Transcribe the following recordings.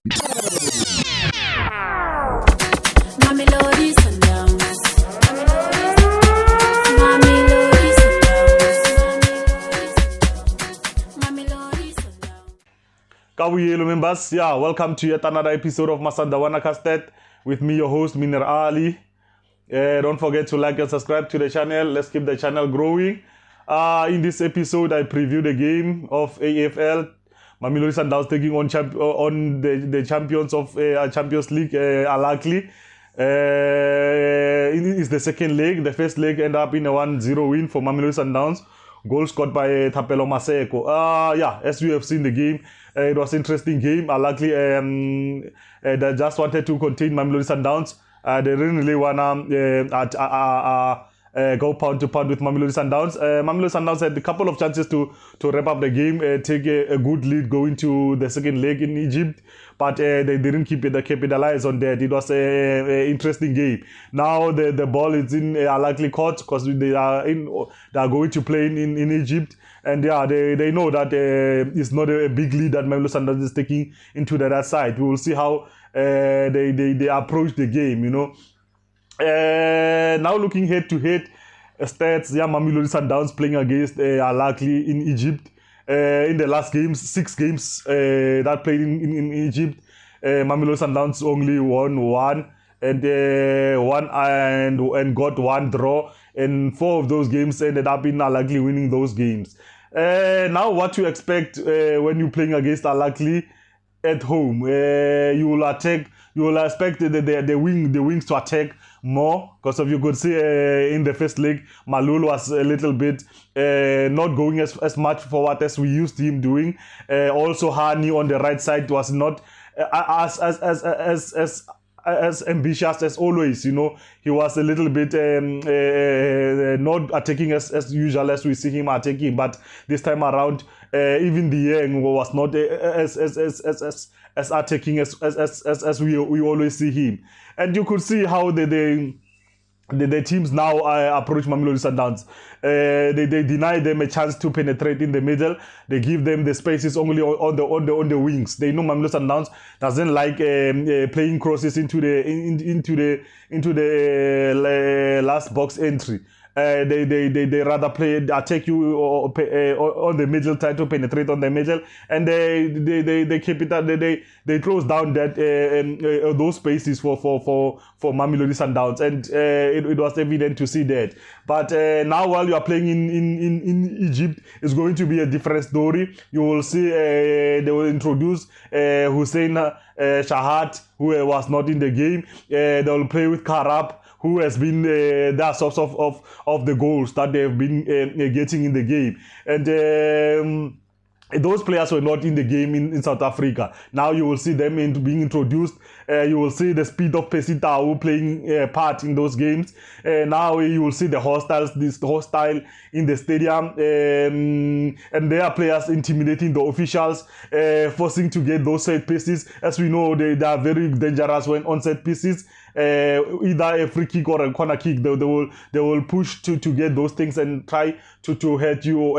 Mamelodi Sundowns. Mamelodi Sundowns. Mamelodi Sundowns. Kawuyelo members, welcome to yet another episode of Masandawana Custard with me, your host, Alhy. Don't forget to like and subscribe to the channel. Let's keep the channel growing. In this episode, I preview the game of AFL. Mamelodi Sundowns taking on the champions of Champions League, Alhy. It is the second leg. The first leg ended up in a 1-0 win for Mamelodi Sundowns. Goal scored by Thapelo Maseko. As you have seen the game, it was an interesting game. Alhy they just wanted to contain Mamelodi Sundowns. They didn't really want to go pound to pound with Mamelodi Sundowns. Mamelodi Sundowns had a couple of chances to wrap up the game, take a good lead going to the second leg in Egypt, but they didn't capitalize on that. It was an interesting game. Now the ball is in Alhy court because they are going to play in Egypt, and they know that it's not a big lead that Mamelodi Sundowns is taking into the other side. We will see how they approach the game, Now looking head to head stats, Mamelodi Sundowns playing against Alhy in Egypt. In the last games, 6 games that played in Egypt, Mamelodi Sundowns only won 1 and got 1 draw, and 4 of those games ended up in Alhy winning those games. Now what to expect when you're playing against Alhy at home? You will expect the wings to attack more, because you could see in the first leg Malul was a little bit not going as much forward as we used him doing. Also Ahly on the right side was not as ambitious as always. He was a little bit not attacking as usual as we see him attacking, but this time around even the Yang was not as attacking as we always see him. And you could see how the teams now approach Mamelodi Sundowns. They deny them a chance to penetrate in the middle. They give them the spaces only on the wings. They know Mamelodi Sundowns doesn't like playing crosses into the last box entry. They rather attack you on the middle, try to penetrate on the middle, and they close down that those spaces for Mamelodi Sundowns, and it was evident to see that. But now while you are playing in Egypt, it's going to be a different story. You will see they will introduce Hussein Shahat, who was not in the game. They will play with Karab, who has been the source of the goals that they have been getting in the game. And those players were not in the game in South Africa. Now you will see them being introduced. You will see the speed of Pesitao playing a part in those games. Now you will see the hostile in the stadium, and there are players intimidating the officials, forcing to get those set pieces. As we know, they are very dangerous when on set pieces. Either a free kick or a corner kick, they will push to get those things and try to hurt you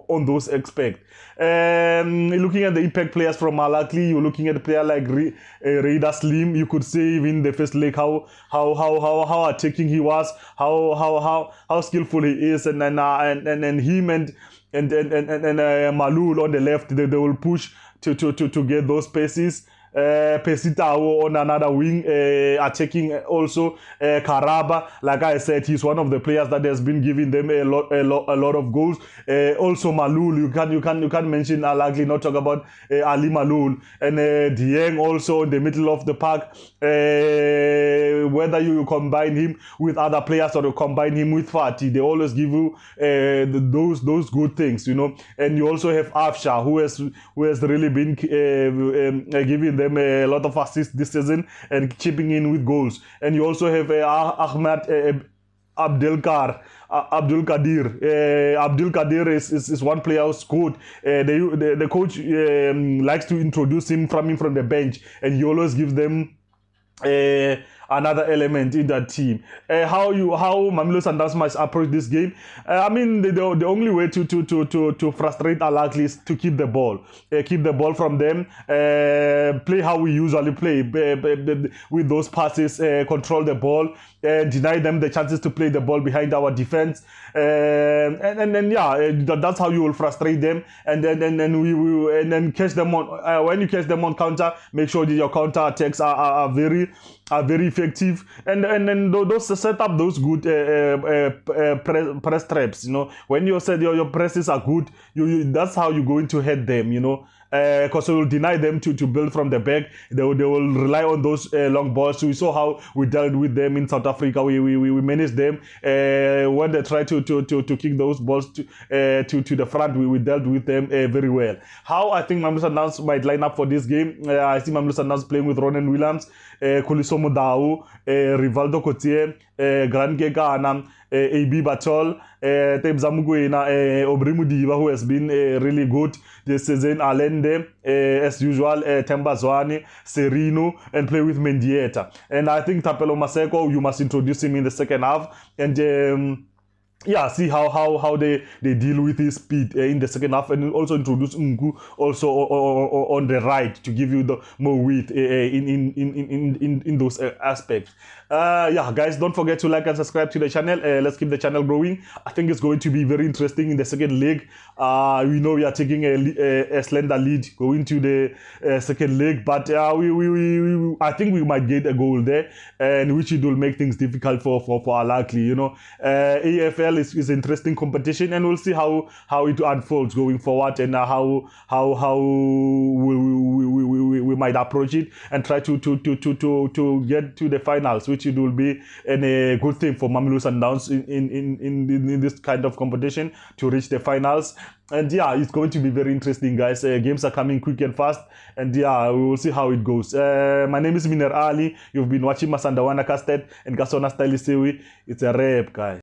on those aspects. Looking at the impact players from Alhy, you're looking at a player like Raider Slim. You could see even the first leg how attacking he was, how skillful he is, and him and Malul on the left, they will push to get those spaces. Pesitao on another wing, attacking also. Karaba, like I said, he's one of the players that has been giving them a lot of goals. Also Malul, you can mention Alhy, not talk about Ali Malul, and Dieng also in the middle of the park. Whether you combine him with other players or you combine him with Fati, they always give you those good things, And you also have Afsha, who has really been giving them a lot of assists this season and chipping in with goals. And you also have Ahmed Abdul Kadir. Abdul Kadir is one player who's good. The coach likes to introduce him from the bench, and he always gives them another element in that team. How Mamelodi Sundowns must approach this game? I mean, the only way to frustrate Alhy is to keep the ball from them, play how we usually play, with those passes, control the ball, deny them the chances to play the ball behind our defense, and then that's how you will frustrate them, and then catch them on when you catch them on counter. Make sure that your counter attacks are very effective, and then those set up those good press traps. When you said your presses are good, that's how you're going to hit them. Because we will deny them to build from the back. They will rely on those long balls. So we saw how we dealt with them in South Africa. We managed them when they try to kick those balls to the front. We dealt with them very well. How I think Mamelodi Sundowns might line up for this game. I see Mamelodi Sundowns playing with Ronan Williams, Khuliso Modau, Rivaldo Cotier, Grant Gekana, AB Batol, Tebza Mugwena, Obri Mudiba, who has been really good this season, Allende, as usual, Temba Zwane, Serino, and play with Mendieta. And I think Tapelo Maseko, you must introduce him in the second half, and see how they deal with his speed in the second half, and also introduce Ngu also on the right to give you the more width in those aspects. Guys, don't forget to like and subscribe to the channel. Let's keep the channel growing. I think it's going to be very interesting in the second leg. We know we are taking a slender lead going to the second leg, but I think we might get a goal there, and which it will make things difficult for Alhy. AFL is interesting competition, and we'll see how it unfolds going forward, and how we might approach it and try to get to the finals, which it will be a good thing for Mamelodi Sundowns in this kind of competition to reach the finals. And it's going to be very interesting, guys. Games are coming quick and fast, and we will see how it goes. My name is Alhy. You've been watching Masandawana Custard and Kasona Style Sewi. It's a rap, guys.